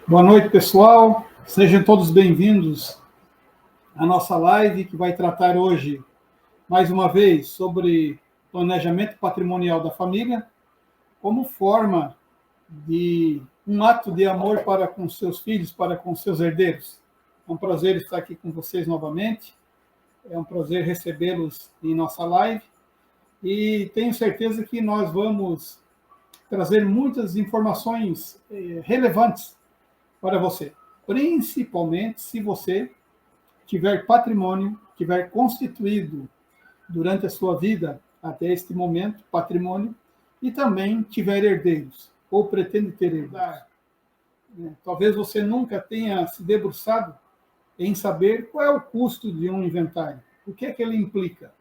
Boa noite, pessoal. Sejam todos bem-vindos à nossa live, que vai tratar hoje, mais uma vez, sobre planejamento patrimonial da família, como forma de um ato de amor para com seus filhos, para com seus herdeiros. É um prazer estar aqui com vocês novamente. É um prazer recebê-los em nossa live. E tenho certeza que nós vamos trazer muitas informações relevantes para você, principalmente se você tiver patrimônio, tiver constituído durante a sua vida até este momento patrimônio e também tiver herdeiros ou pretende ter herdeiros. Talvez você nunca tenha se debruçado em saber qual é o custo de um inventário, o que é que ele implica.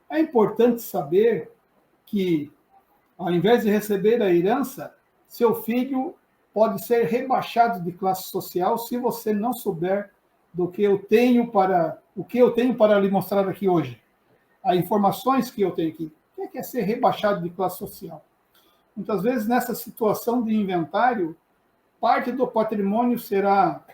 É importante saber que, ao invés de receber a herança, seu filho pode ser rebaixado de classe social se você não souber do que eu tenho para lhe mostrar aqui hoje. As informações que eu tenho aqui. O que é ser rebaixado de classe social? Muitas vezes, nessa situação de inventário, parte do patrimônio será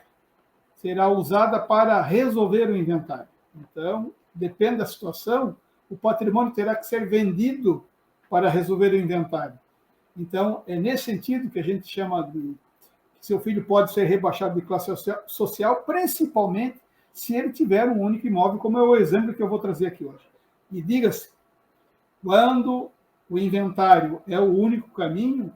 usada para resolver o inventário. Então, depende da situação, o patrimônio terá que ser vendido para resolver o inventário. Então, é nesse sentido que a gente chama de que seu filho pode ser rebaixado de classe social, principalmente se ele tiver um único imóvel, como é o exemplo que eu vou trazer aqui hoje. E diga-se, quando o inventário é o único caminho,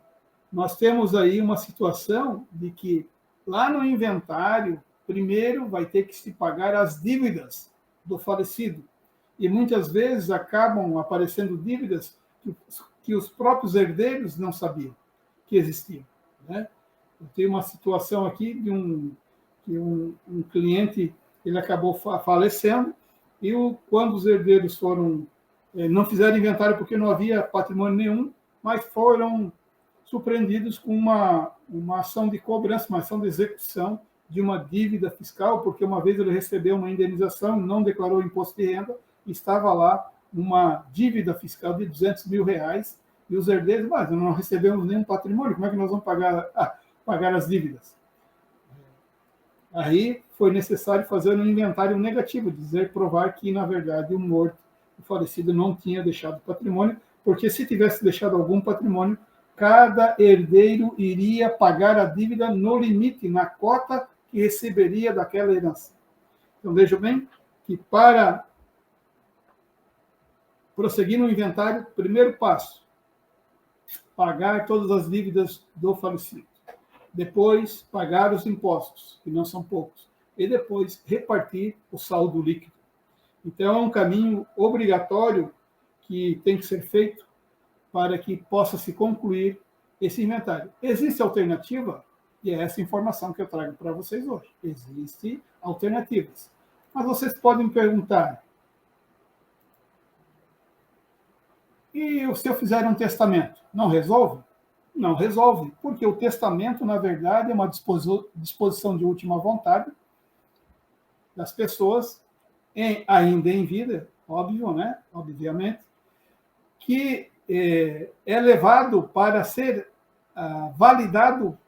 nós temos aí uma situação de que lá no inventário, primeiro vai ter que se pagar as dívidas do falecido. E muitas vezes acabam aparecendo dívidas que os próprios herdeiros não sabiam que existiam. Né? Eu tenho uma situação aqui de um cliente, ele acabou falecendo, e quando os herdeiros não fizeram inventário porque não havia patrimônio nenhum, mas foram surpreendidos com uma ação de cobrança, uma ação de execução de uma dívida fiscal, porque uma vez ele recebeu uma indenização, não declarou imposto de renda, estava lá uma dívida fiscal de R$200 mil, e os herdeiros, mas não recebemos nenhum patrimônio, como é que nós vamos pagar as dívidas? Aí foi necessário fazer um inventário negativo, provar que, na verdade, o morto, o falecido, não tinha deixado patrimônio, porque se tivesse deixado algum patrimônio, cada herdeiro iria pagar a dívida no limite, na cota que receberia daquela herança. Então, vejam bem que para prosseguir no inventário, primeiro passo, pagar todas as dívidas do falecido. Depois, pagar os impostos, que não são poucos. E depois, repartir o saldo líquido. Então, é um caminho obrigatório que tem que ser feito para que possa se concluir esse inventário. Existe alternativa? E é essa informação que eu trago para vocês hoje. Existem alternativas. Mas vocês podem me perguntar, e se eu fizer um testamento, não resolve? Não resolve, porque o testamento, na verdade, é uma disposição de última vontade das pessoas, ainda em vida, óbvio, né? Obviamente, que é levado para ser validado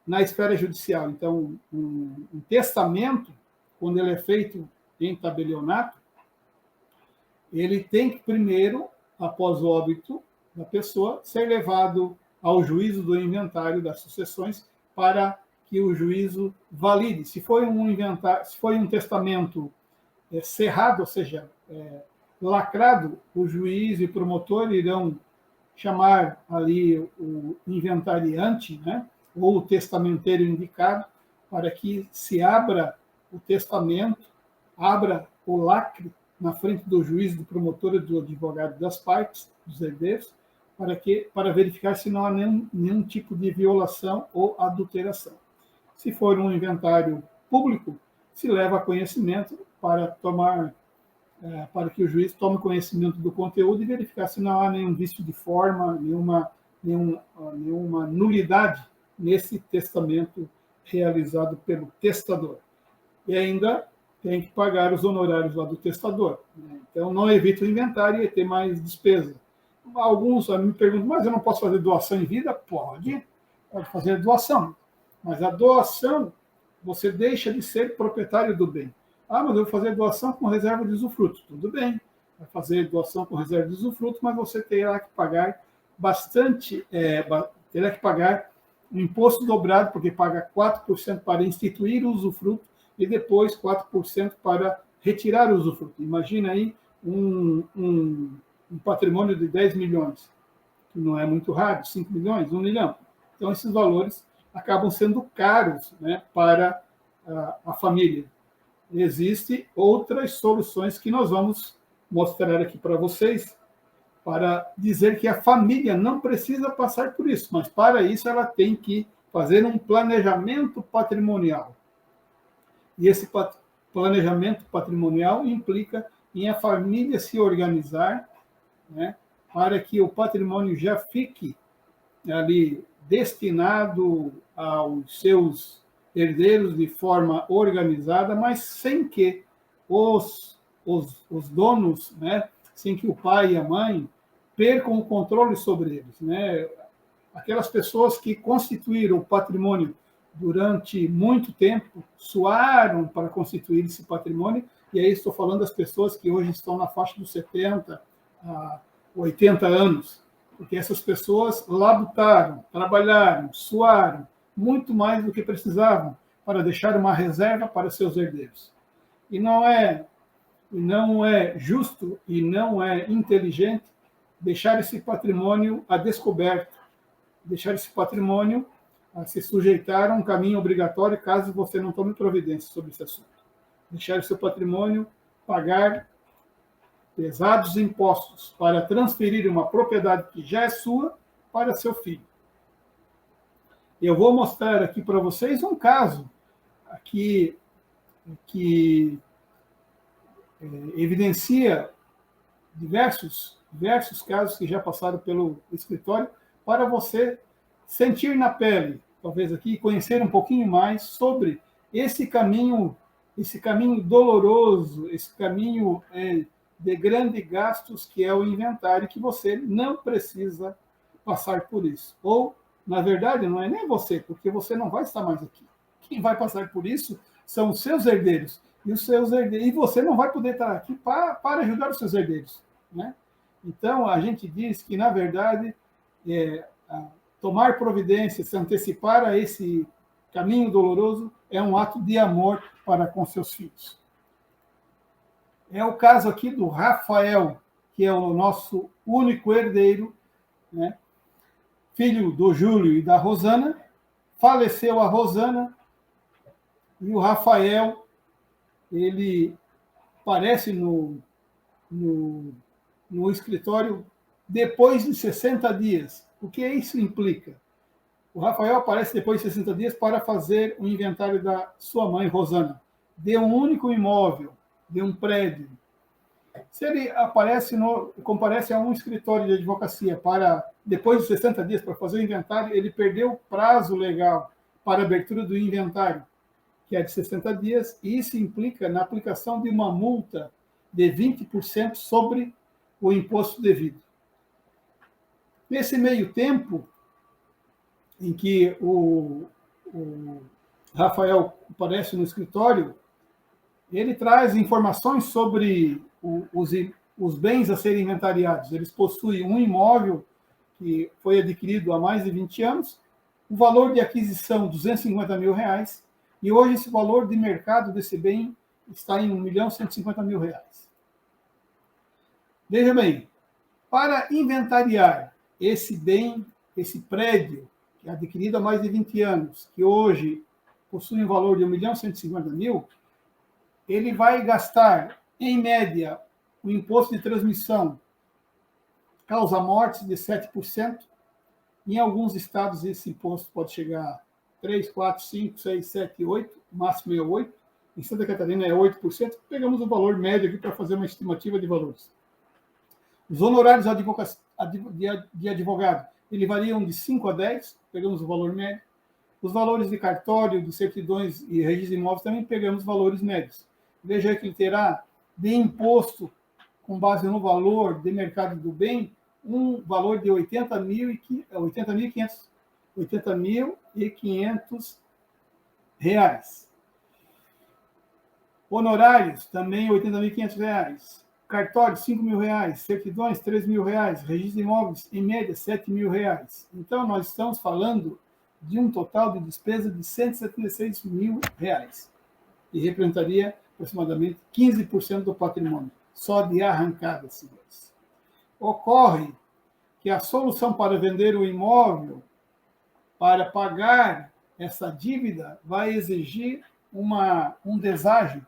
na esfera judicial. Então, um testamento, quando ele é feito em tabelionato, ele tem que primeiro, após o óbito da pessoa, ser levado ao juízo do inventário das sucessões para que o juízo valide. Se foi um testamento cerrado, ou seja, lacrado, o juiz e o promotor irão chamar ali o inventariante, né, ou o testamenteiro indicado, para que se abra o testamento, abra o lacre na frente do juiz, do promotor e do advogado das partes, dos herdeiros, para verificar se não há nenhum tipo de violação ou adulteração. Se for um inventário público, se leva a conhecimento para que o juiz tome conhecimento do conteúdo e verificar se não há nenhum vício de forma, nenhuma nulidade nesse testamento realizado pelo testador. E ainda tem que pagar os honorários lá do testador. Então, não evita o inventário e ter mais despesa. Alguns me perguntam, mas eu não posso fazer doação em vida? Pode fazer doação. Mas a doação, você deixa de ser proprietário do bem. Ah, mas eu vou fazer doação com reserva de usufruto. Tudo bem, vai fazer doação com reserva de usufruto, mas você terá que pagar terá que pagar um imposto dobrado, porque paga 4% para instituir o usufruto e depois 4% para retirar o usufruto. Imagina aí um patrimônio de 10 milhões, que não é muito raro, 5 milhões, 1 milhão. Então, esses valores acabam sendo caros, né, para a família. Existem outras soluções que nós vamos mostrar aqui para vocês, para dizer que a família não precisa passar por isso, mas para isso ela tem que fazer um planejamento patrimonial. E esse planejamento patrimonial implica em a família se organizar, né, para que o patrimônio já fique ali destinado aos seus herdeiros de forma organizada, mas sem que os donos, né, sem que o pai e a mãe percam o controle sobre eles, né? Aquelas pessoas que constituíram o patrimônio durante muito tempo, suaram para constituir esse patrimônio, e aí estou falando das pessoas que hoje estão na faixa dos 70 a 80 anos, porque essas pessoas labutaram, trabalharam, suaram muito mais do que precisavam para deixar uma reserva para seus herdeiros. E não é justo e não é inteligente deixar esse patrimônio a descoberto, deixar esse patrimônio a se sujeitar a um caminho obrigatório caso você não tome providência sobre esse assunto. Deixar o seu patrimônio pagar pesados impostos para transferir uma propriedade que já é sua para seu filho. Eu vou mostrar aqui para vocês um caso aqui que evidencia diversos casos que já passaram pelo escritório, para você sentir na pele, talvez aqui, conhecer um pouquinho mais sobre esse caminho doloroso, esse caminho de grandes gastos que é o inventário, que você não precisa passar por isso. Ou, na verdade, não é nem você, porque você não vai estar mais aqui. Quem vai passar por isso são os seus herdeiros. E você não vai poder estar aqui para ajudar os seus herdeiros, né? Então, a gente diz que, na verdade, tomar providência, se antecipar a esse caminho doloroso, é um ato de amor para com seus filhos. É o caso aqui do Rafael, que é o nosso único herdeiro, né? Filho do Júlio e da Rosana. Faleceu a Rosana e o Rafael, ele aparece no escritório depois de 60 dias. O que isso implica? O Rafael aparece depois de 60 dias para fazer o inventário da sua mãe, Rosana, de um único imóvel, de um prédio. Se ele comparece a um escritório de advocacia para, depois de 60 dias, para fazer o inventário, ele perdeu o prazo legal para a abertura do inventário, que é de 60 dias, e isso implica na aplicação de uma multa de 20% sobre o imposto devido. Nesse meio tempo, em que o Rafael aparece no escritório, ele traz informações sobre os bens a serem inventariados. Eles possuem um imóvel que foi adquirido há mais de 20 anos, o valor de aquisição R$ 250 mil, e hoje esse valor de mercado desse bem está em R$ 1.150.000. Veja bem, para inventariar esse bem, esse prédio, que é adquirido há mais de 20 anos, que hoje possui um valor de R$ 1.150.000, ele vai gastar, em média, o imposto de transmissão causa mortes de 7%. Em alguns estados, esse imposto pode chegar a 3, 4, 5, 6, 7, 8, o máximo é 8%. Em Santa Catarina é 8%. Pegamos o valor médio aqui para fazer uma estimativa de valores. Os honorários de advogado, eles variam de 5 a 10, pegamos o valor médio. Os valores de cartório, de certidões e registro de imóveis também pegamos valores médios. Veja que ele terá de imposto, com base no valor de mercado do bem, um valor de R$ 80.500 Honorários, também R$ 80.500. Cartório, R$ 5.000. Certidões, R$ 3.000. Registro de imóveis, em média, R$ 7.000. Então, nós estamos falando de um total de despesa de R$ 176.000, e representaria aproximadamente 15% do patrimônio, só de arrancada, senhores. Ocorre que a solução para vender o imóvel, para pagar essa dívida, vai exigir um deságio,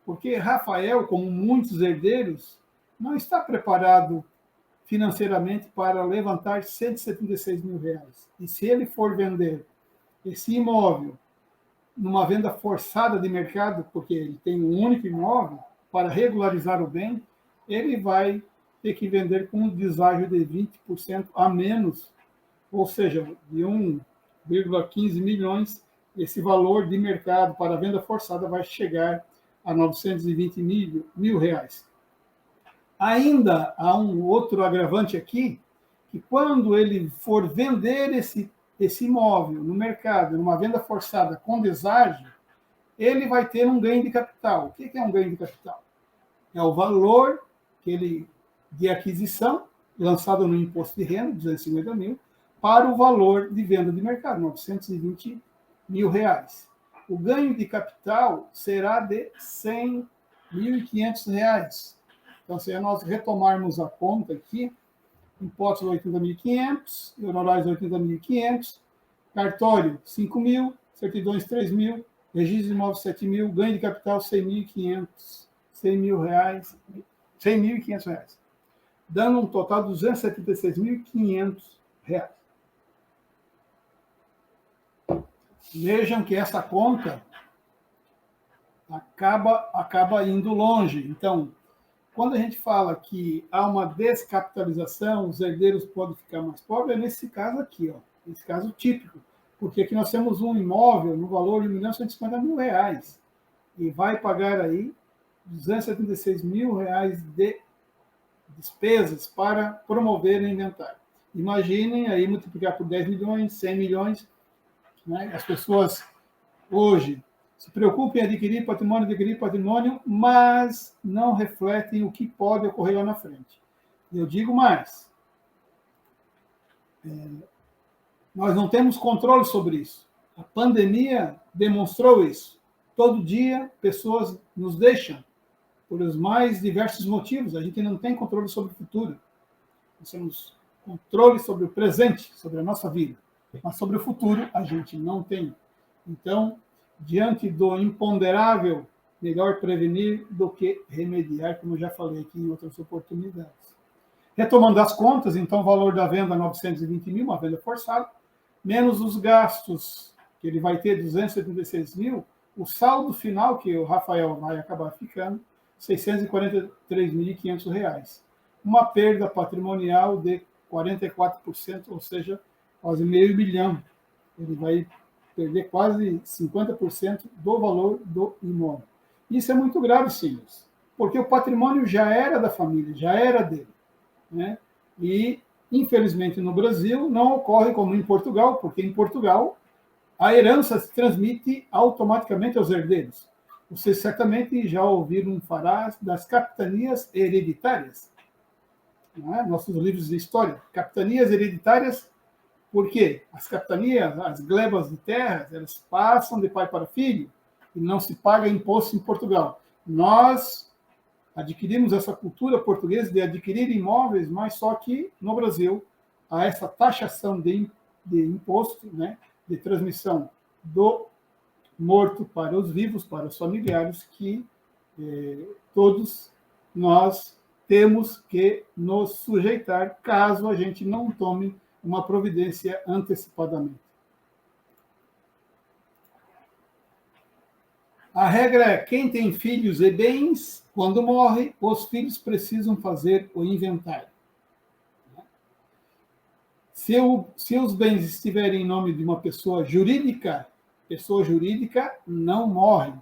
porque Rafael, como muitos herdeiros, não está preparado financeiramente para levantar R$ 176.000. E se ele for vender esse imóvel numa venda forçada de mercado, porque ele tem um único imóvel, para regularizar o bem, ele vai ter que vender com um deságio de 20% a menos, ou seja, de 1,15 milhões, esse valor de mercado para a venda forçada vai chegar a R$ 920 mil. Ainda há um outro agravante aqui, que quando ele for vender esse imóvel no mercado, numa venda forçada com deságio, ele vai ter um ganho de capital. O que é um ganho de capital? É o valor de aquisição, lançado no imposto de renda, 250 mil, para o valor de venda de mercado, 920 mil reais. O ganho de capital será de R$ 100.500. Então, se nós retomarmos a conta aqui, impostos 80.500, honorários 80.500, cartório 5.000, certidões 3.000, registro de imóveis 7.000, ganho de capital 100.500, R$ 100.500, dando um total de R$ 276.500. Vejam que essa conta acaba indo longe. Então, quando a gente fala que há uma descapitalização, os herdeiros podem ficar mais pobres, é nesse caso aqui, nesse caso típico, porque aqui nós temos um imóvel no valor de R$ 1.150.000 e vai pagar aí R$ 276.000 de despesas para promover o inventário. Imaginem aí multiplicar por 10 milhões, 100 milhões, né? As pessoas hoje se preocupam em adquirir patrimônio, mas não refletem o que pode ocorrer lá na frente. Eu digo mais, nós não temos controle sobre isso. A pandemia demonstrou isso. Todo dia, pessoas nos deixam por os mais diversos motivos. A gente não tem controle sobre o futuro. Nós temos controle sobre o presente, sobre a nossa vida. Mas sobre o futuro, a gente não tem. Então, diante do imponderável, melhor prevenir do que remediar, como eu já falei aqui em outras oportunidades. Retomando as contas, então, o valor da venda 920 mil, uma venda forçada, menos os gastos, que ele vai ter 276 mil, o saldo final, que o Rafael vai acabar ficando, R$ 643.500. Uma perda patrimonial de 44%, ou seja, quase R$500 milhão. Ele vai perder quase 50% do valor do imóvel. Isso é muito grave, senhores, porque o patrimônio já era da família, já era dele, né? E, infelizmente, no Brasil não ocorre como em Portugal, porque em Portugal a herança se transmite automaticamente aos herdeiros. Vocês certamente já ouviram falar das capitanias hereditárias, não é? Nossos livros de história. Capitanias hereditárias, por quê? As capitanias, as glebas de terras, elas passam de pai para filho e não se paga imposto em Portugal. Nós adquirimos essa cultura portuguesa de adquirir imóveis, mas só que no Brasil há essa taxação de imposto, né, de transmissão do morto para os vivos, para os familiares, que todos nós temos que nos sujeitar caso a gente não tome uma providência antecipadamente. A regra é: quem tem filhos e bens, quando morre, os filhos precisam fazer o inventário. Se os bens estiverem em nome de uma pessoa jurídica não morre.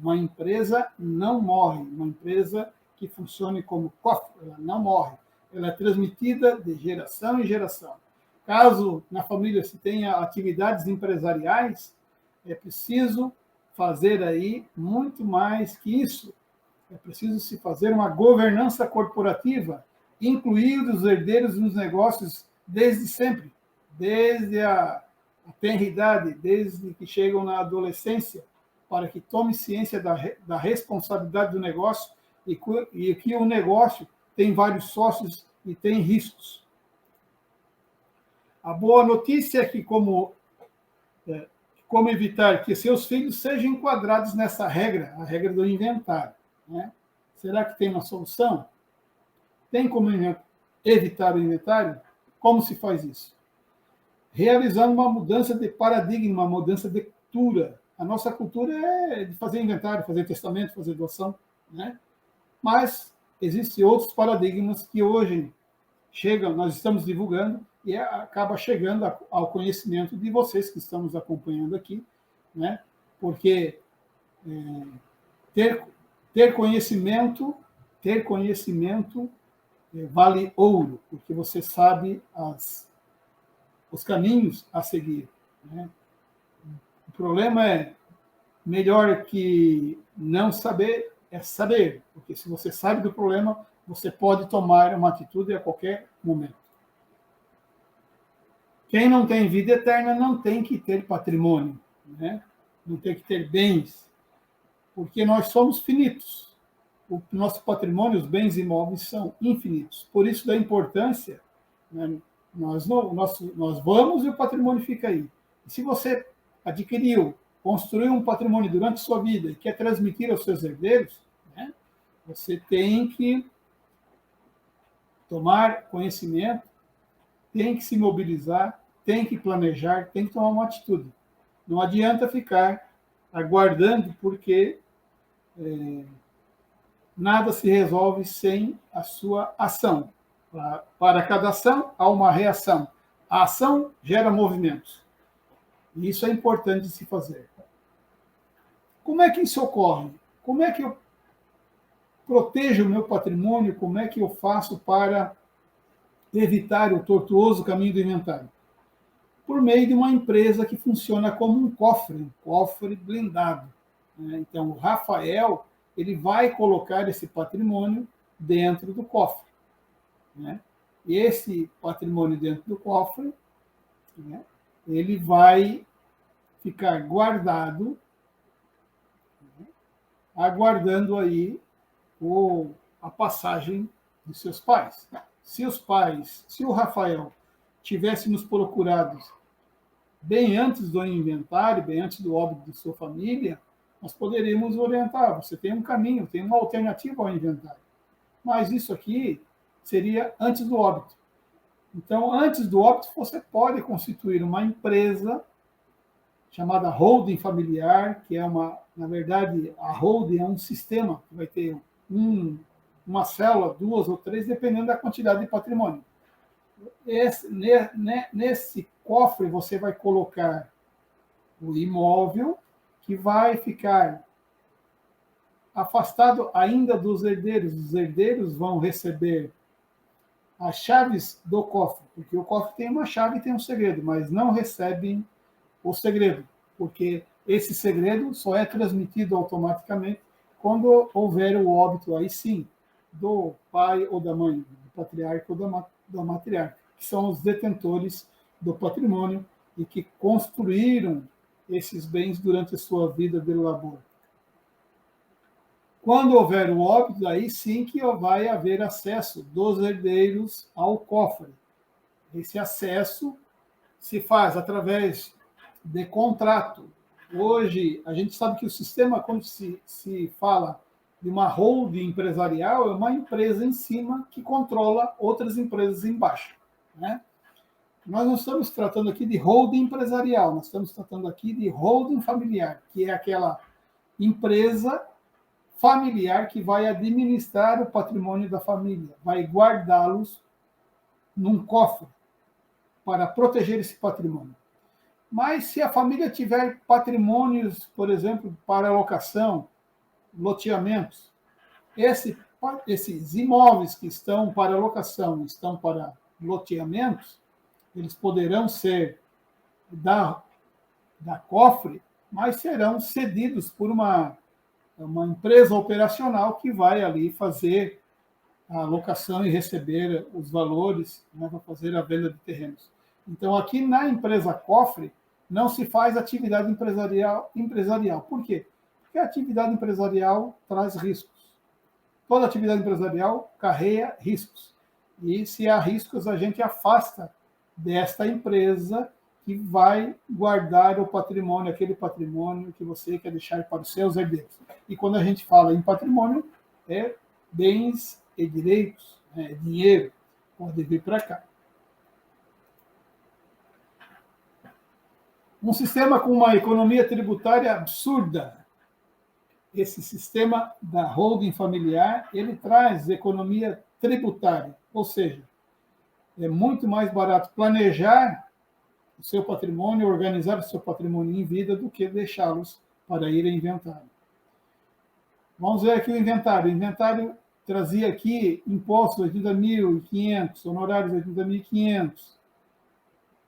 Uma empresa não morre. Uma empresa que funcione como cofre, ela não morre. Ela é transmitida de geração em geração. Caso na família se tenha atividades empresariais, é preciso fazer aí muito mais que isso. É preciso se fazer uma governança corporativa, incluir os herdeiros nos negócios desde sempre, desde a tenridade, desde que chegam na adolescência, para que tome ciência da responsabilidade do negócio e que o negócio tem vários sócios e tem riscos. A boa notícia é que como evitar que seus filhos sejam enquadrados nessa regra, a regra do inventário, né? Será que tem uma solução? Tem como evitar o inventário? Como se faz isso? Realizando uma mudança de paradigma, uma mudança de cultura. A nossa cultura é de fazer inventário, fazer testamento, fazer doação, né? Mas existem outros paradigmas que hoje chegam, nós estamos divulgando e acaba chegando ao conhecimento de vocês que estão nos acompanhando aqui, né? Porque ter conhecimento vale ouro, porque você sabe os caminhos a seguir, né? O problema é melhor que não saber é saber, porque se você sabe do problema, você pode tomar uma atitude a qualquer momento. Quem não tem vida eterna não tem que ter patrimônio, né? Não tem que ter bens, porque nós somos finitos. O nosso patrimônio, os bens imóveis são infinitos. Por isso da importância, né? Nós vamos e o patrimônio fica aí. E se você adquiriu, construiu um patrimônio durante sua vida e quer transmitir aos seus herdeiros, né? Você tem que tomar conhecimento, tem que se mobilizar, tem que planejar, tem que tomar uma atitude. Não adianta ficar aguardando, porque nada se resolve sem a sua ação. Para cada ação, há uma reação. A ação gera movimentos. E isso é importante de se fazer. Como é que isso ocorre? Como é que eu protejo o meu patrimônio? Como é que eu faço para evitar o tortuoso caminho do inventário? Por meio de uma empresa que funciona como um cofre blindado, né? Então, o Rafael ele vai colocar esse patrimônio dentro do cofre, né? E esse patrimônio dentro do cofre, né, ele vai ficar guardado, né, aguardando aí a passagem dos seus pais. Se o Rafael tivesse nos procurado bem antes do inventário, bem antes do óbito de sua família, nós poderíamos orientar. Você tem um caminho, tem uma alternativa ao inventário. Mas isso aqui seria antes do óbito. Então, antes do óbito, você pode constituir uma empresa chamada holding familiar, que é na verdade, a holding é um sistema que vai ter uma célula, 2 ou 3, dependendo da quantidade de patrimônio. Nesse cofre, você vai colocar o imóvel, que vai ficar afastado ainda dos herdeiros. Os herdeiros vão receber as chaves do cofre, porque o cofre tem uma chave e tem um segredo, mas não recebem o segredo, porque esse segredo só é transmitido automaticamente quando houver o óbito, aí sim, do pai ou da mãe, do patriarca ou da matriarca, que são os detentores do patrimônio e que construíram esses bens durante a sua vida de labor. Quando houver o óbito, aí sim que vai haver acesso dos herdeiros ao cofre. Esse acesso se faz através de contrato. Hoje, a gente sabe que o sistema, quando se fala de uma holding empresarial, é uma empresa em cima que controla outras empresas embaixo, né? Nós não estamos tratando aqui de holding empresarial, nós estamos tratando aqui de holding familiar, que é aquela empresa familiar que vai administrar o patrimônio da família, vai guardá-los num cofre para proteger esse patrimônio. Mas se a família tiver patrimônios, por exemplo, para locação, loteamentos, esses imóveis que estão para locação, estão para loteamentos, eles poderão ser da cofre, mas serão cedidos por uma empresa operacional que vai ali fazer a alocação e receber os valores, né, para fazer a venda de terrenos. Então, aqui na empresa Cofre, não se faz atividade empresarial. Por quê? Porque a atividade empresarial traz riscos. Toda atividade empresarial carrega riscos. E se há riscos, a gente afasta desta empresa que vai guardar o patrimônio, aquele patrimônio que você quer deixar para os seus herdeiros. E quando a gente fala em patrimônio, é bens e direitos, né? Dinheiro, pode vir para cá. Um sistema com uma economia tributária absurda. Esse sistema da holding familiar, ele traz economia tributária, ou seja, é muito mais barato planejar o seu patrimônio, organizar o seu patrimônio em vida, do que deixá-los para ir a inventário. Vamos ver aqui o inventário. O inventário trazia aqui impostos 80.500, honorários 80.500,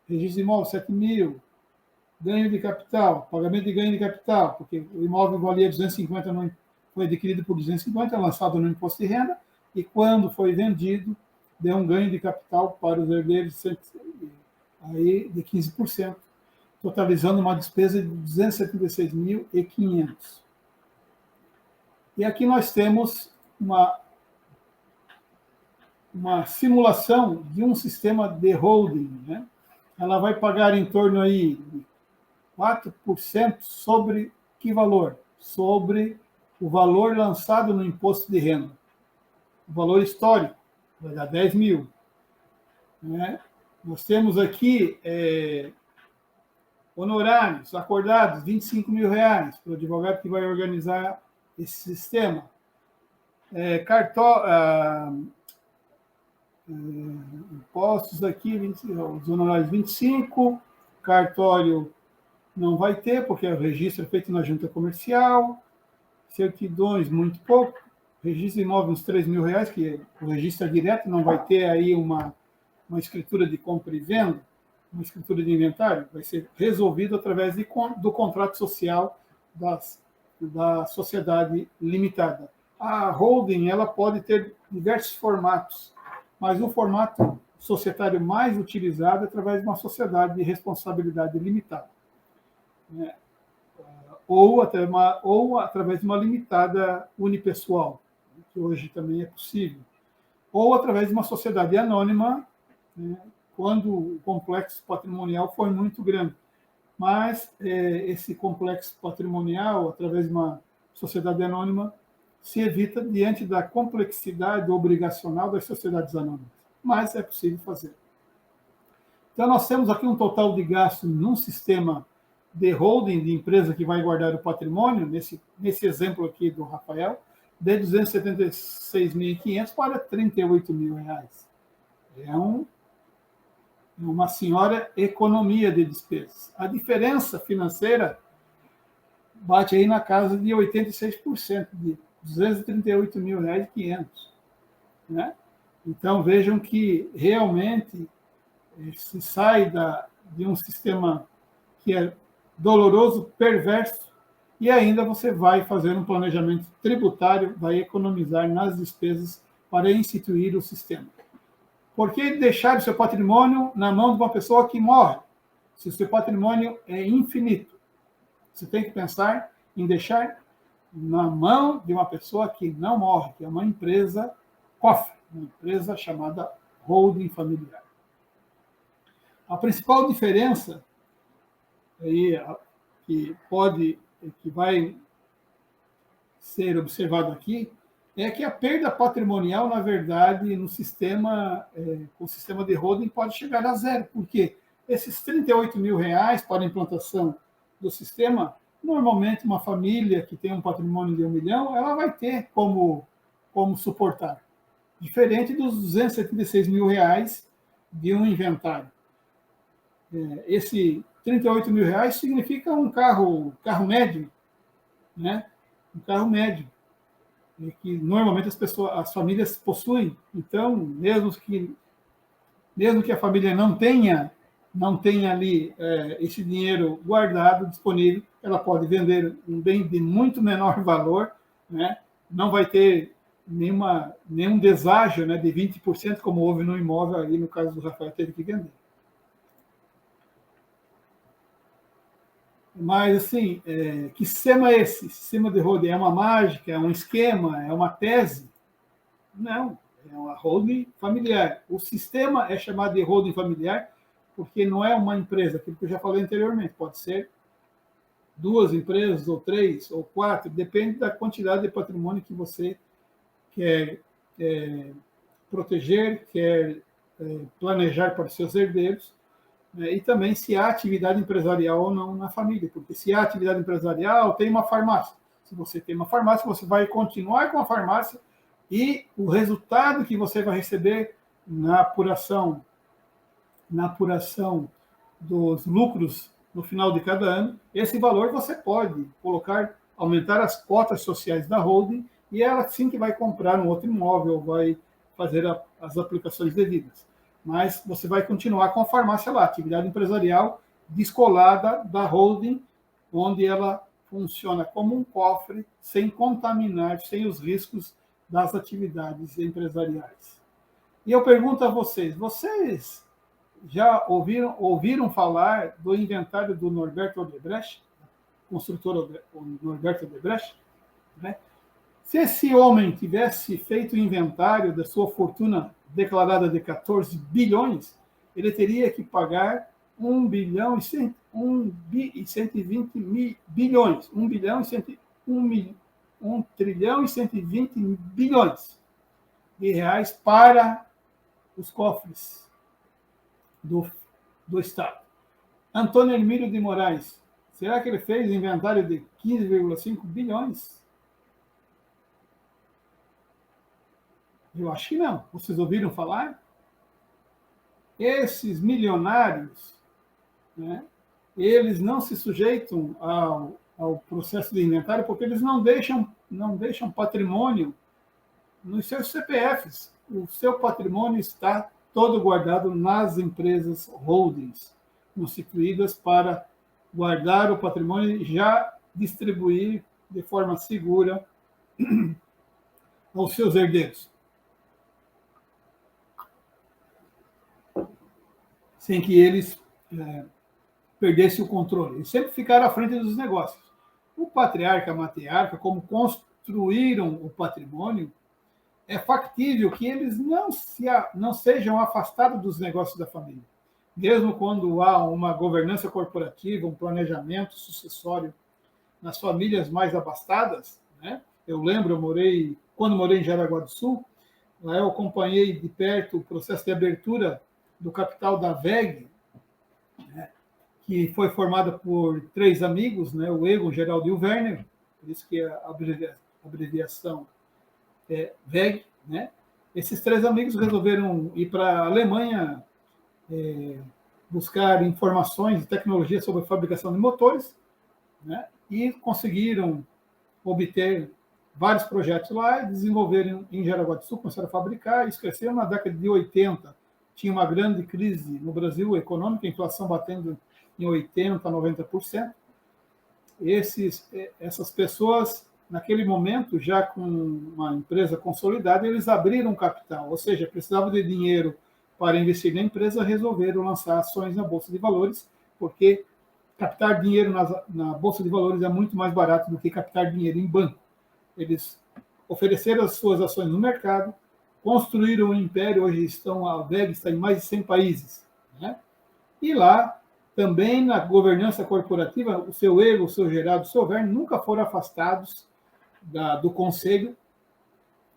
registro de imóvel 7.000, ganho de capital, pagamento de ganho de capital, porque o imóvel valia 250, foi adquirido por 250, lançado no imposto de renda, e quando foi vendido, deu um ganho de capital para os herdeiros aí de 15%, totalizando uma despesa de 276.500. E aqui nós temos uma simulação de um sistema de holding, né? Ela vai pagar em torno aí de 4% sobre que valor? Sobre o valor lançado no imposto de renda. O valor histórico vai dar 10 mil. Né? Nós temos aqui honorários acordados, 25 mil reais, para o advogado que vai organizar esse sistema. Impostos aqui, os honorários 25, cartório não vai ter, porque o registro é feito na junta comercial, certidões, muito pouco, registro de imóvel, uns 3 mil reais, que o registro é direto, não vai ter aí uma escritura de compra e venda, uma escritura de inventário, vai ser resolvido através do contrato social da sociedade limitada. A holding, ela pode ter diversos formatos, mas o formato societário mais utilizado é através de uma sociedade de responsabilidade limitada, né? Ou através de uma limitada unipessoal, que hoje também é possível, ou através de uma sociedade anônima, né, quando o complexo patrimonial for muito grande. Mas esse complexo patrimonial, através de uma sociedade anônima, se evita diante da complexidade obrigacional das sociedades anônimas. Mas é possível fazer. Então, nós temos aqui um total de gasto num sistema de holding, de empresa que vai guardar o patrimônio, nesse exemplo aqui do Rafael, de 276.500 para 38 mil reais. É uma senhora economia de despesas. A diferença financeira bate aí na casa de 86%, de 238 mil reais e 500. Né? Então, vejam que realmente se sai de um sistema que é doloroso, perverso, e ainda você vai fazer um planejamento tributário, vai economizar nas despesas para instituir o sistema. Por que deixar o seu patrimônio na mão de uma pessoa que morre, se o seu patrimônio é infinito? Você tem que pensar em deixar na mão de uma pessoa que não morre, que é uma empresa cofre, uma empresa chamada holding familiar. A principal diferença aí, que vai ser observado aqui, é que a perda patrimonial, na verdade, no sistema, com o sistema de holding, pode chegar a zero. Por quê? Esses 38 mil reais para a implantação do sistema, normalmente uma família que tem um patrimônio de 1 milhão, ela vai ter como suportar. Diferente dos 276 mil reais de um inventário. Esse 38 mil reais significa um carro médio, né? Um carro médio, que normalmente as famílias possuem. Então, mesmo que a família não tenha ali esse dinheiro guardado, disponível, ela pode vender um bem de muito menor valor, né? Não vai ter nenhum deságio, né, de 20%, como houve no imóvel aí, no caso do Rafael, teve que vender. Mas, assim, que sistema é esse? Sistema de holding é uma mágica, é um esquema, é uma tese? Não, é uma holding familiar. O sistema é chamado de holding familiar porque não é uma empresa, aquilo que eu já falei anteriormente, pode ser 2 empresas, ou 3, ou 4, depende da quantidade de patrimônio que você quer proteger, quer planejar para os seus herdeiros, né? E também se há atividade empresarial ou não na família, porque se há atividade empresarial, tem uma farmácia. Se você tem uma farmácia, você vai continuar com a farmácia e o resultado que você vai receber na apuração dos lucros no final de cada ano, esse valor você pode colocar, aumentar as cotas sociais da holding, e ela sim que vai comprar um outro imóvel, vai fazer as aplicações devidas. Mas você vai continuar com a farmácia lá, atividade empresarial descolada da holding, onde ela funciona como um cofre, sem contaminar, sem os riscos das atividades empresariais. E eu pergunto a vocês já ouviram falar do inventário do Norberto Odebrecht, construtor Norberto Odebrecht? Né? Se esse homem tivesse feito o inventário da sua fortuna declarada de 14 bilhões, ele teria que pagar 1 bilhão e 120 bilhões, 1 trilhão e 120 bilhões de reais para os cofres do Estado. Antônio Hermílio de Moraes, será que ele fez inventário de 15,5 bilhões? Eu acho que não. Vocês ouviram falar? Esses milionários, né, eles não se sujeitam ao processo de inventário porque eles não deixam patrimônio nos seus CPFs. O seu patrimônio está todo guardado nas empresas holdings, constituídas para guardar o patrimônio e já distribuir de forma segura aos seus herdeiros, sem que eles perdessem o controle. Eles sempre ficaram à frente dos negócios. O patriarca, a matriarca, como construíram o patrimônio, é factível que eles não sejam afastados dos negócios da família. Mesmo quando há uma governança corporativa, um planejamento sucessório nas famílias mais abastadas, né? Eu lembro, quando morei em Jaraguá do Sul, lá eu acompanhei de perto o processo de abertura do capital da VEG, né? Que foi formada por 3 amigos, né? O Egon, o Geraldo e o Werner, por isso que a abreviação VEG, né? Esses 3 amigos resolveram ir para a Alemanha buscar informações e tecnologia sobre a fabricação de motores, né? E conseguiram obter vários projetos lá e desenvolveram em Jaraguá do Sul, começaram a fabricar, isso cresceu na década de 80. Tinha uma grande crise no Brasil econômica, a inflação batendo em 80%, 90%. Essas pessoas, naquele momento, já com uma empresa consolidada, eles abriram capital, ou seja, precisavam de dinheiro para investir na empresa, resolveram lançar ações na Bolsa de Valores, porque captar dinheiro na Bolsa de Valores é muito mais barato do que captar dinheiro em banco. Eles ofereceram as suas ações no mercado, construíram um império, hoje a VEG está em mais de 100 países, né? E lá, também na governança corporativa, o seu Egon, o seu Geraldo, o seu Werner nunca foram afastados do conselho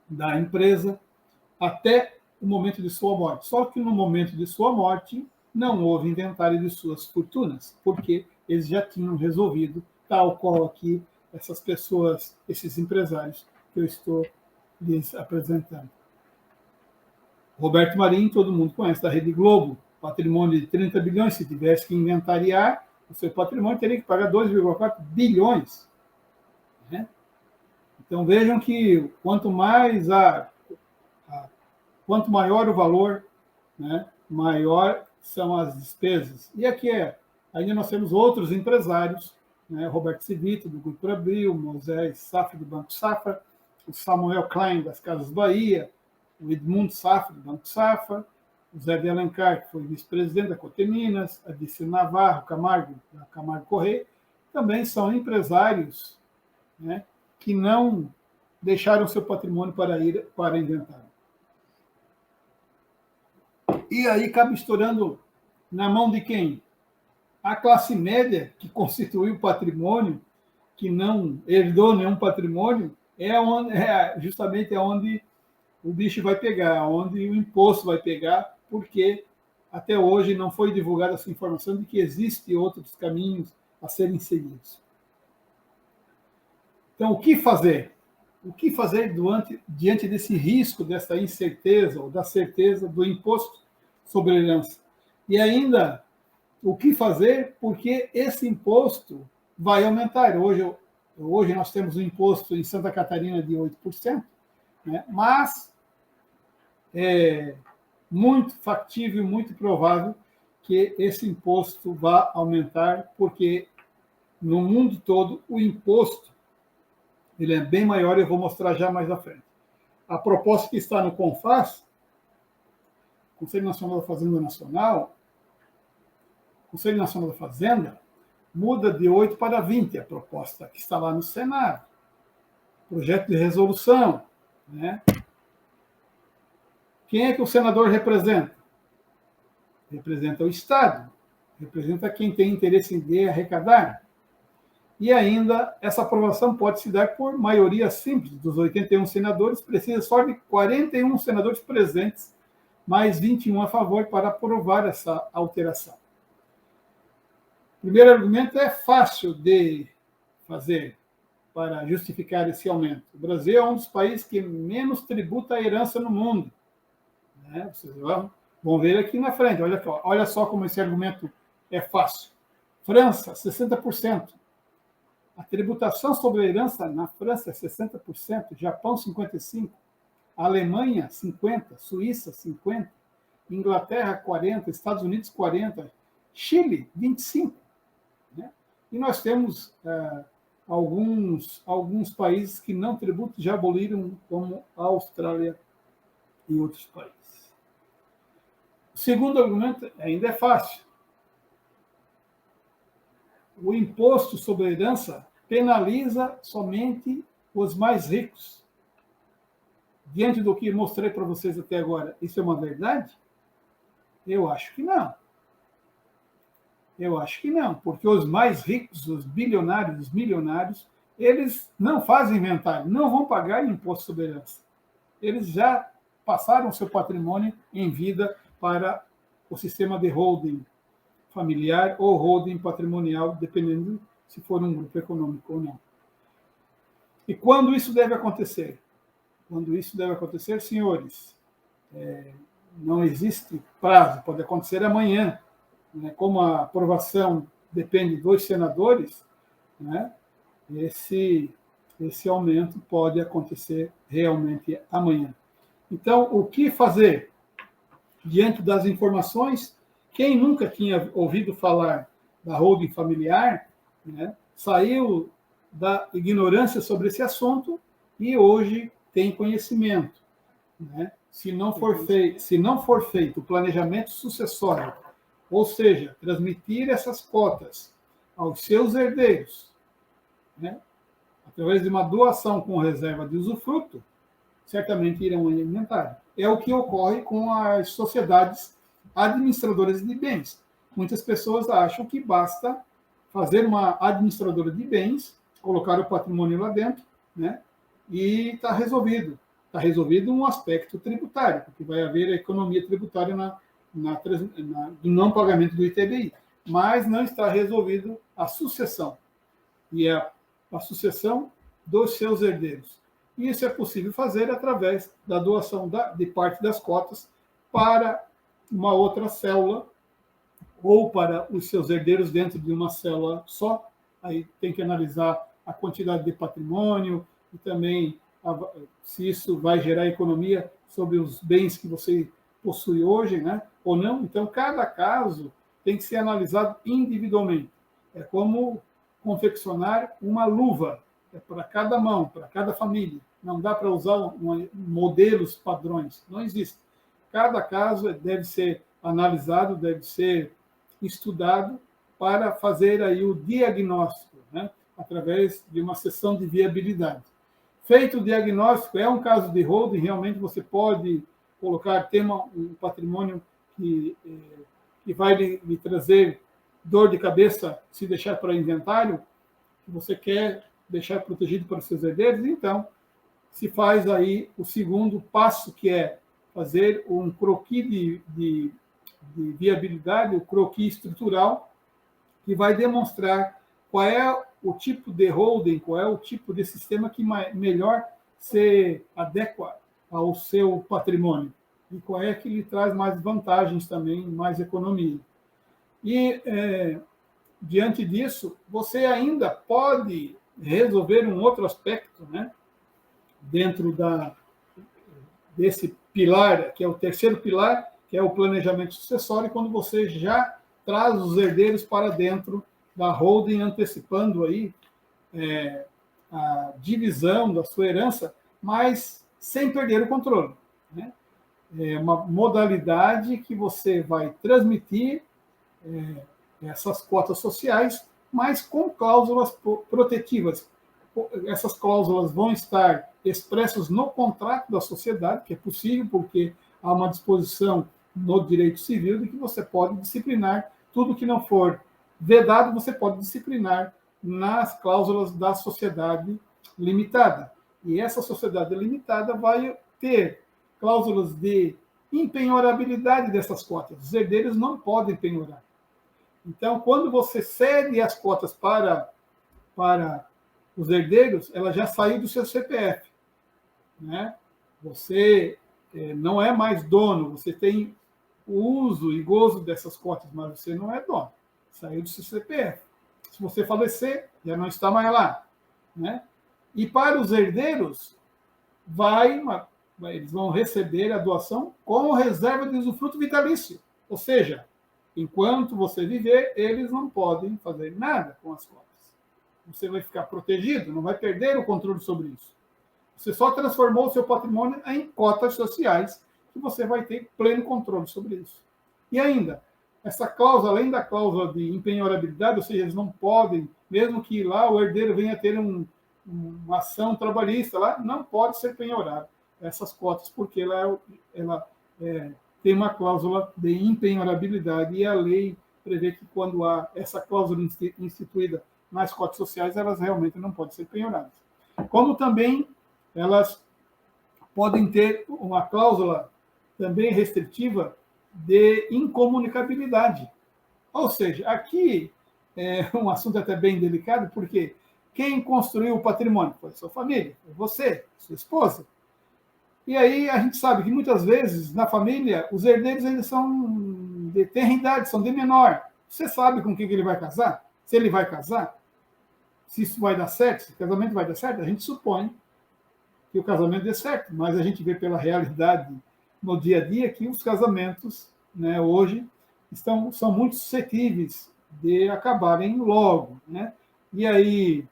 da empresa até o momento de sua morte. Só que no momento de sua morte não houve inventário de suas fortunas, porque eles já tinham resolvido, tal qual aqui essas pessoas, esses empresários que eu estou lhes apresentando. Roberto Marinho, todo mundo conhece, da Rede Globo, patrimônio de 30 bilhões, se tivesse que inventariar o seu patrimônio, teria que pagar 2,4 bilhões. Né? Então vejam que quanto maior o valor, né, maior são as despesas. E aqui ainda nós temos outros empresários né? Roberto Civito, do Grupo Abril, Moisés Safra, do Banco Safra, o Samuel Klein, das Casas Bahia, o Edmundo Safra, do Banco Safra, o Zé de Alencar, que foi vice-presidente da Coteminas, a Dice Navarro Camargo, da Camargo Correia, também são empresários, né, que não deixaram seu patrimônio para ir para inventário. E aí acaba estourando na mão de quem? A classe média, que constituiu o patrimônio, que não herdou nenhum patrimônio, justamente onde o bicho vai pegar, onde o imposto vai pegar, porque até hoje não foi divulgada essa informação de que existem outros caminhos a serem seguidos. Então, o que fazer? O que fazer diante desse risco, dessa incerteza ou da certeza do imposto sobre a herança? E ainda, o que fazer porque esse imposto vai aumentar. Hoje nós temos um imposto em Santa Catarina de 8%, né? Mas é muito factível, muito provável que esse imposto vá aumentar, porque no mundo todo o imposto ele é bem maior, eu vou mostrar já mais à frente. A proposta que está no CONFAS, Conselho Nacional da Fazenda Nacional, Conselho Nacional da Fazenda, muda de 8 para 20 a proposta que está lá no Senado. Projeto de resolução, né? Quem é que o senador representa? Representa o Estado, representa quem tem interesse em arrecadar. E ainda, essa aprovação pode se dar por maioria simples. Dos 81 senadores, precisa só de 41 senadores presentes, mais 21 a favor para aprovar essa alteração. O primeiro argumento é fácil de fazer para justificar esse aumento. O Brasil é um dos países que menos tributa a herança no mundo, né? Vocês vão ver aqui na frente. Olha só como esse argumento é fácil. França, 60%. A tributação sobre a herança na França é 60%, Japão 55%, Alemanha 50%, Suíça 50%, Inglaterra 40%, Estados Unidos 40%, Chile 25%. Né? E nós temos alguns países que não tributam, já aboliram, como a Austrália e outros países. O segundo argumento ainda é fácil. O imposto sobre a herança penaliza somente os mais ricos. Diante do que mostrei para vocês até agora, isso é uma verdade? Eu acho que não. Eu acho que não, porque os mais ricos, os bilionários, os milionários, eles não fazem inventário, não vão pagar imposto sobre a herança. Eles já passaram seu patrimônio em vida para o sistema de holding familiar ou holding patrimonial, dependendo se for um grupo econômico ou não. E quando isso deve acontecer? Quando isso deve acontecer, senhores, não existe prazo, pode acontecer amanhã. Né? Como a aprovação depende dos senadores, né? Esse aumento pode acontecer realmente amanhã. Então, o que fazer? Diante das informações, quem nunca tinha ouvido falar da holding familiar, né, saiu da ignorância sobre esse assunto e hoje tem conhecimento. Né? Se não for feito o planejamento sucessório, ou seja, transmitir essas cotas aos seus herdeiros, né, através de uma doação com reserva de usufruto, certamente irão em inventário. É o que ocorre com as sociedades administradoras de bens. Muitas pessoas acham que basta fazer uma administradora de bens, colocar o patrimônio lá dentro, né, e está resolvido. Está resolvido um aspecto tributário, porque vai haver a economia tributária do não pagamento do ITBI. Mas não está resolvido a sucessão. E é a sucessão dos seus herdeiros. E isso é possível fazer através da doação de parte das cotas para uma outra célula ou para os seus herdeiros dentro de uma célula só. Aí tem que analisar a quantidade de patrimônio e também se isso vai gerar economia sobre os bens que você possui hoje, né, ou não. Então, cada caso tem que ser analisado individualmente. É como confeccionar uma luva para cada mão, para cada família. Não dá para usar modelos padrões, não existe. Cada caso deve ser analisado, deve ser estudado para fazer aí o diagnóstico, né, através de uma sessão de viabilidade. Feito o diagnóstico, é um caso de holding, realmente você pode colocar, ter um patrimônio que vai lhe trazer dor de cabeça se deixar para inventário, que você quer deixar protegido para os seus herdeiros, então se faz aí o segundo passo, que é fazer um croquis de viabilidade, o croquis estrutural, que vai demonstrar qual é o tipo de holding, qual é o tipo de sistema que melhor se adequa ao seu patrimônio e qual é que lhe traz mais vantagens também, mais economia. E, diante disso, você ainda pode resolver um outro aspecto, né, dentro desse pilar, que é o terceiro pilar, que é o planejamento sucessório, quando você já traz os herdeiros para dentro da holding, antecipando aí a divisão da sua herança, mas sem perder o controle, né? É uma modalidade que você vai transmitir essas cotas sociais, mas com cláusulas protetivas. Essas cláusulas vão estar expressas no contrato da sociedade, que é possível, porque há uma disposição no direito civil de que você pode disciplinar tudo que não for vedado, você pode disciplinar nas cláusulas da sociedade limitada. E essa sociedade limitada vai ter cláusulas de impenhorabilidade dessas cotas. Os herdeiros não podem penhorar. Então, quando você cede as cotas para os herdeiros, ela já saiu do seu CPF, né? Você não é mais dono, você tem o uso e gozo dessas cotas, mas você não é dono. Saiu do seu CPF. Se você falecer, já não está mais lá, né? E para os herdeiros, eles vão receber a doação como reserva de usufruto vitalício. Ou seja, enquanto você viver, eles não podem fazer nada com as cotas. Você vai ficar protegido, não vai perder o controle sobre isso. Você só transformou o seu patrimônio em cotas sociais, que você vai ter pleno controle sobre isso. E ainda, essa cláusula, além da cláusula de impenhorabilidade, ou seja, eles não podem, mesmo que lá o herdeiro venha ter uma ação trabalhista, lá não pode ser penhorado essas cotas, porque ela tem uma cláusula de impenhorabilidade, e a lei prevê que quando há essa cláusula instituída nas cotas sociais, elas realmente não podem ser penhoradas. Como também elas podem ter uma cláusula também restritiva de incomunicabilidade. Ou seja, aqui é um assunto até bem delicado, porque quem construiu o patrimônio foi sua família, foi você, sua esposa. E aí a gente sabe que muitas vezes na família os herdeiros eles são de tenra idade, são de menor. Você sabe com quem que ele vai casar? Se ele vai casar? Se isso vai dar certo? Se o casamento vai dar certo? A gente supõe que o casamento dê certo, mas a gente vê pela realidade no dia a dia que os casamentos, né, hoje são muito suscetíveis de acabarem logo, né? E aí,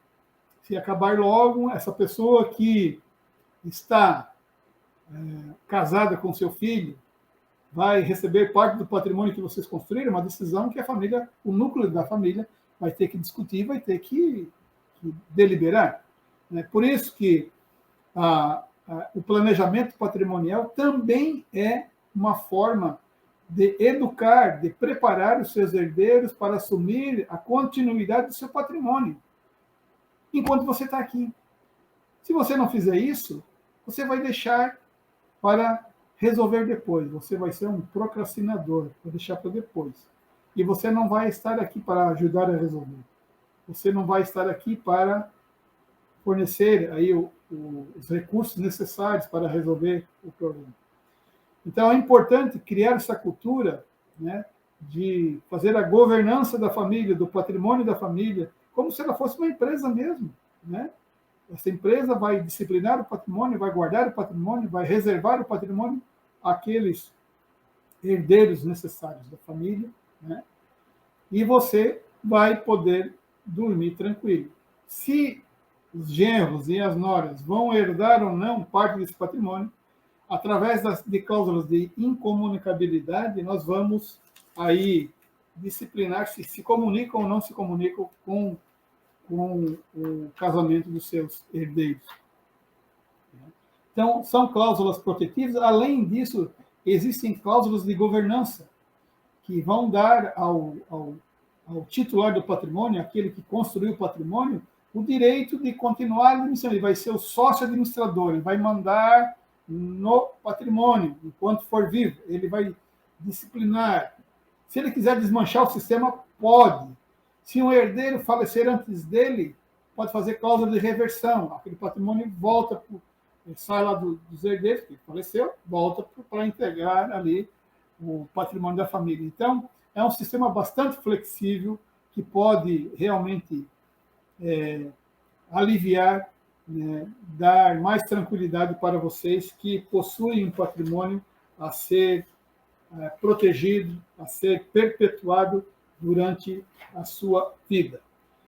se acabar logo, essa pessoa que está casada com seu filho vai receber parte do patrimônio que vocês construíram, uma decisão que a família, o núcleo da família, vai ter que discutir, vai ter que deliberar, né? Por isso que o planejamento patrimonial também é uma forma de educar, de preparar os seus herdeiros para assumir a continuidade do seu patrimônio, enquanto você está aqui. Se você não fizer isso, você vai deixar para resolver depois. Você vai ser um procrastinador, vai deixar para depois. E você não vai estar aqui para ajudar a resolver. Você não vai estar aqui para fornecer aí os recursos necessários para resolver o problema. Então, é importante criar essa cultura, né, de fazer a governança da família, do patrimônio da família, como se ela fosse uma empresa mesmo, né? Essa empresa vai disciplinar o patrimônio, vai guardar o patrimônio, vai reservar o patrimônio àqueles herdeiros necessários da família, né? E você vai poder dormir tranquilo. Se os genros e as noras vão herdar ou não parte desse patrimônio, através de cláusulas de incomunicabilidade, nós vamos aí disciplinar se comunicam ou não se comunicam com o casamento dos seus herdeiros. Então, são cláusulas protetivas. Além disso, existem cláusulas de governança que vão dar ao titular do patrimônio, aquele que construiu o patrimônio, o direito de continuar administrando. Ele vai ser o sócio administrador, ele vai mandar no patrimônio enquanto for vivo, ele vai disciplinar. Se ele quiser desmanchar o sistema, pode. Se um herdeiro falecer antes dele, pode fazer cláusula de reversão. Aquele patrimônio volta, ele sai lá dos herdeiros, que faleceu, volta para integrar ali o patrimônio da família. Então, é um sistema bastante flexível que pode realmente aliviar, né, dar mais tranquilidade para vocês que possuem um patrimônio a ser protegido, a ser perpetuado durante a sua vida.